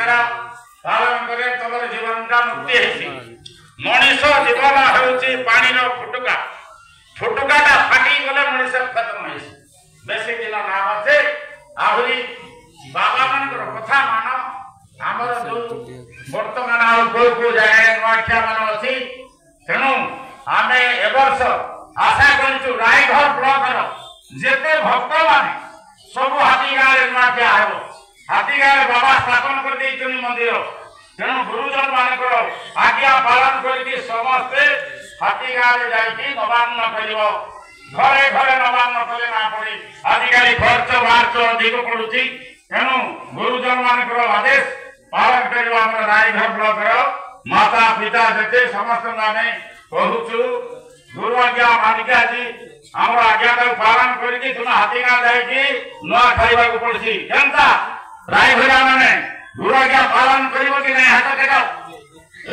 मेरा पालन करे तमर जीवन का मुक्ति हेसी मनीष जीवन हेउची पानी रो फुटुका फुटुकाटा फाटी गले मनीष खत्म हेसी बेसी दिन नाम আছে आहुरी बाबा मानकर कथा मान आमर जो वर्तमान को जगह नुआखिया मान अच्छी तेणु आम ए वर्ष आशा करूँ रायघर ब्लॉक जेते भक्त मान सब हाथी गाँव नुआखिया हो हाथी गाँव बाबा स्थापन कर मंदिर तेणु गुरुजन मान आज्ञा पालन कर समस्ते हाथी गाँव जाकि नवान्न कर घरे घरे नवान्न कले ना पड़ी आजिकल खर्च बार्च अधिक पड़ुची तेणु गुरुजन मान आदेश पालन करवा रायघर ब्लॉक माता पिता जेते समस्त आम कहूचु गुरु आज्ञा मानिक आज आम आज्ञा पालन करके तुम हाथी गाँव जाकि नुआ खाइबा को पड़सी केनता रायघरिया माने गुरु आज्ञा पालन करिवो कि नहीं हाथ देखा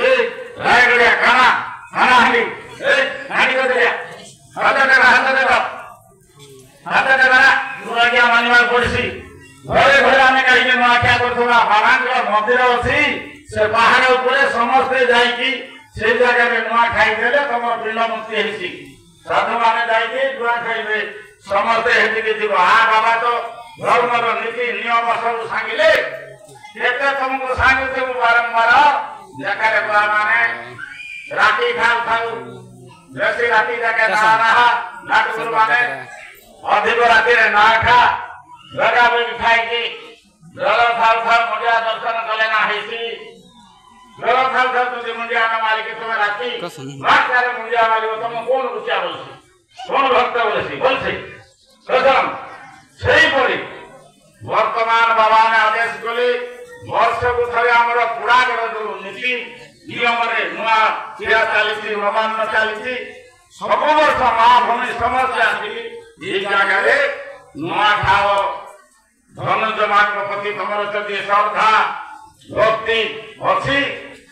ए रायघरिया खाना खाना हाली ए हाली को दे हाथ देखा गुरु आज्ञा मानिबा पड़सी घरे घरे आम कहीं नुआखिया करा बाबा मंदिर अच्छी से पहाड़ उपर समस्ते जाकि से जगह नुआ खाईदे तुम पिंड मुक्ति हेसी साधु मैंने जाकि नुआ खाइबे समस्ते हेतिके जीव हाँ बाबा तो धर्मर नीति नियम सब सांगिले केते तुमको सांगुथे बारंबार जगह बुआ माने राति खाऊ खाऊ बेसी राति जगह ना रहा नाट गुरु माने अधिक राति रे ना खा जगह में खाई जल थाल थाल मुंडिया दर्शन कले ना हेसी जल थाल थाल तुझे मुंडिया न मारी के तुम्हें राति रात सारे मुंडिया मारी हो तुम कौन रुचिया बोलसी कौन भक्त बोलसी बोलसी कसम सही पड़ी वर्तमान बाबा ने आदेश कले वर्ष को थरे हमर पुरागड़ जो नीति नियम रे नुआ क्रिया चलीसी नवान्न चलीसी सब वर्ष मां भूमि समस्या आसी ये जगह रे नुआ खाओ धनुजमान प्रति तुम श्रद्धा भक्ति अच्छी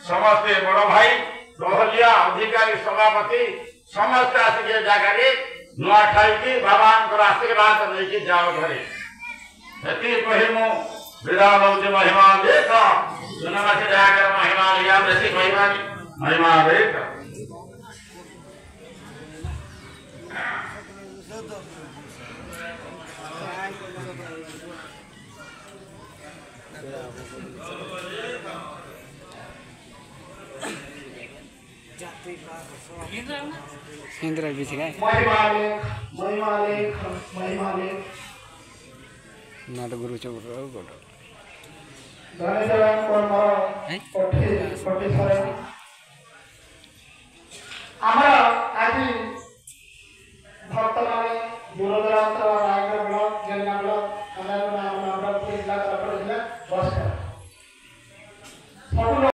समस्ते बड़ भाई टहलिया अधिकारी सभापति समस्ते आसिक जगह नुआ खाई बाबा आशीर्वाद नहीं जाओ घरे ये कही मु विदा लौच महिमा देख सुनवासी जाकर महिमा लिया बेसी महिमा देख इंद्र भी थे महिमा लेख नाट गुरु चौर गोट धनेश्वर कर्म पठी सरे आमर आज भक्त माने दूरदरांत रायगढ़ ब्लॉक जलगांव ब्लॉक अन्य नाम नवरत्न जिला बस